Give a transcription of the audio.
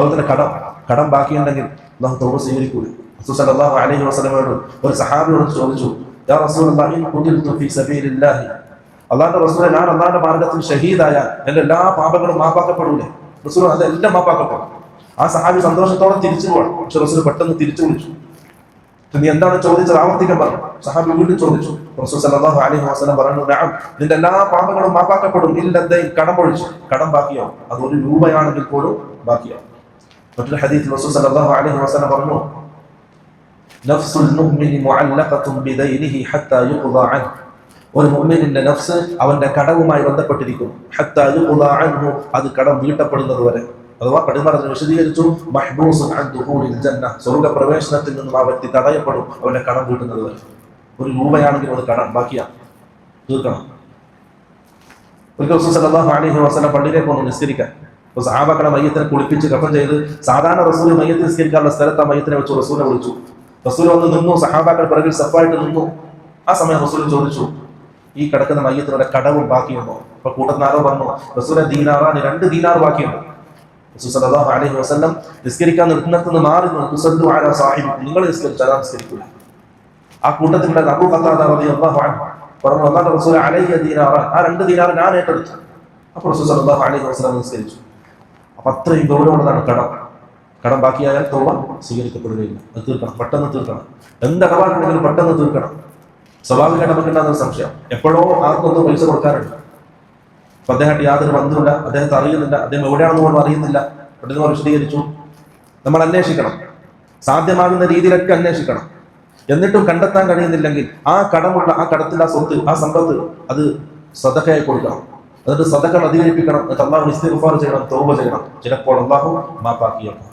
അതുപോലെ തന്നെ കടം ബാക്കിയുണ്ടെങ്കിൽ അല്ലാഹു തൗബ സ്വീകരിക്കൂല. റസൂൽ സല്ലല്ലാഹു അലൈഹി വസല്ലമയോട് ഒരു സഹാബിയോട് ചോദിച്ചു, യാ റസൂലല്ലാഹി ഇൻ ഖുതിൽതു ഫീ സബീലില്ലാഹി, അല്ലാഹുവിന്റെ റസൂലേ, ഞാൻ അല്ലാഹുവിന്റെ മാർഗ്ഗത്തിൽ ഷഹീദായാൽ എന്റെ എല്ലാ പാപങ്ങളും മാപ്പാക്കപ്പെടൂലേ? റസൂൽ അതെല്ലാം മാപ്പാക്കപ്പെടും. ആ സഹാബി സന്തോഷത്തോടെ തിരിച്ചു പോകണം. പക്ഷെ റസൂൽ പെട്ടെന്ന് തിരിച്ചു വിളിച്ചു. നീ എന്താണ് ചോദിച്ചത് ആവർത്തിക്കാൻ പറഞ്ഞു. സഹാബി വീണ്ടും ചോദിച്ചു. റസൂൽ സല്ലല്ലാഹു അലൈഹി വസല്ലം പറഞ്ഞു, നഅം, നിന്റെ എല്ലാ പാപങ്ങളും മാപ്പാക്കപ്പെടും, ഇല്ലദ്ദൈൻ, കടം ഒഴിച്ച്. കടം ബാക്കിയാവും, അത് 1 രൂപയാണെങ്കിൽ പോലും ബാക്കിയാവും. മറ്റൊരു ഹദീസിൽ റസൂൽ സല്ലല്ലാഹു അലൈഹി വസല്ലം പറഞ്ഞു, നഫ്സുൽ മുഅ്മിനി മുഅല്ലഖത്തുൻ ബിദൈനിഹി ഹത്താ യുഖ്ദാ അൻഹു, ഒരു മുഅ്മിനിന്റെ നഫ്സ് അവന്റെ കടവുമായി ബന്ധപ്പെട്ടിരിക്കുന്നു. ഹത്താ യുഖ്ദാ അൻഹു, അത് കടം വീട്ടപ്പെടുന്നത് വരെ. അഥവാ കടിമറന്ന് വിശദീകരിച്ചു, മഹ്ബൂസുൻ അൻ ദുഖൂലിൽ ജന്ന, സ്വർഗ്ഗ പ്രവേശനത്തിൽ നിന്നും ആ വ്യക്തി തടയപ്പെടും അവന്റെ കടം വീട്ടുന്നത് വരെ. 1 രൂപയാണെങ്കിൽ അത് കടം ബാക്കിയാണ്, തീർക്കണം. ഒരിക്കൽ റസൂൽ സല്ലല്ലാഹു അലൈഹി വസല്ലം പള്ളിയിലേക്ക് വന്നു നിസ്കരിക്കാൻ. അപ്പോൾ സഹാബാക്കളെ മയ്യത്തിനെ കുളിപ്പിച്ച് കഫൻ ചെയ്ത്, സാധാരണ റസൂൽ മയ്യത്ത് നിസ്കരിക്കാനുള്ള സ്ഥലത്ത് ആ മയ്യത്തിനെ വെച്ചു റസൂലിനെ വിളിച്ചു. റസൂൽ വന്ന് നിന്നു, സഹാബാക്കൾ പിറകിൽ സഫായിട്ട് നിന്നു. ആ സമയം റസൂൽ ചോദിച്ചു, ഈ കിടക്കുന്ന മയ്യത്തിനുള്ള കടവും ബാക്കിയുണ്ടോ? അപ്പൊ കൂട്ടത്തിൽ ആരോ പറഞ്ഞു, റസൂലെ ദീനാറാണ്, 2 ദീനാർ ബാക്കിയുണ്ട്. റസൂൽ സല്ലല്ലാഹു അലൈഹി വസല്ലം നിസ്കരിക്കാൻ നിർത്തുന്നിടത്തുനിന്ന് മാറി തുസല്ലു അലാ സാഹിബിക്കും, നിങ്ങൾ നിസ്കരിച്ചാൽ നിസ്കരിക്കൂല. ആ കൂട്ടത്തിലുള്ള അബൂ ഖതാദ റളിയല്ലാഹു അൻഹു പറഞ്ഞു, അല്ലാഹുവിന്റെ റസൂൽ അലൈഹി ദീനാറാൻ, ആ 2 ദീനാർ ഞാൻ ഏറ്റെടുത്തു. അപ്പോൾ റസൂൽ സല്ലല്ലാഹു അലൈഹി വസല്ലം നിസ്കരിച്ചു. അപ്പൊ അത്രയും ഗൗരവമുള്ളതാണ് കടം ബാക്കിയായാൽ തൗബ സ്വീകരിക്കപ്പെടുകയില്ല. അത് തീർക്കണം, പെട്ടെന്ന് തീർക്കണം. എന്ത് അടവാക്കുണ്ടെങ്കിലും പെട്ടെന്ന് തീർക്കണം. സ്വാഭാവികമായിട്ട് നമുക്കുണ്ടാകുന്ന സംശയം, എപ്പോഴോ ആർക്കൊന്നും പൈസ കൊടുക്കാറുണ്ട്, അപ്പൊ അദ്ദേഹമായിട്ട് യാതൊരു ബന്ധമില്ല, അദ്ദേഹത്തെ അറിയുന്നില്ല, അദ്ദേഹം എവിടെയാണെന്ന് പോലും അറിയുന്നില്ല. പെട്ടെന്ന് വിശദീകരിച്ചു. നമ്മൾ അന്വേഷിക്കണം, സാധ്യമാകുന്ന രീതിയിലൊക്കെ അന്വേഷിക്കണം. എന്നിട്ടും കണ്ടെത്താൻ കഴിയുന്നില്ലെങ്കിൽ ആ കടമുള്ള, ആ കടത്തിൽ, ആ സ്വത്ത്, ആ സമ്പത്ത് അത് സദഖയായി കൊടുക്കണം. എന്നിട്ട് സദഖ അധികരിപ്പിക്കണം. എന്നിട്ട് അല്ലാഹു ഇസ്തിഗ്ഫാർ ചെയ്യണം, തൗബ ചെയ്യണം. ചിലപ്പോൾ അല്ലാഹു മാപ്പാക്കിയേക്കാം.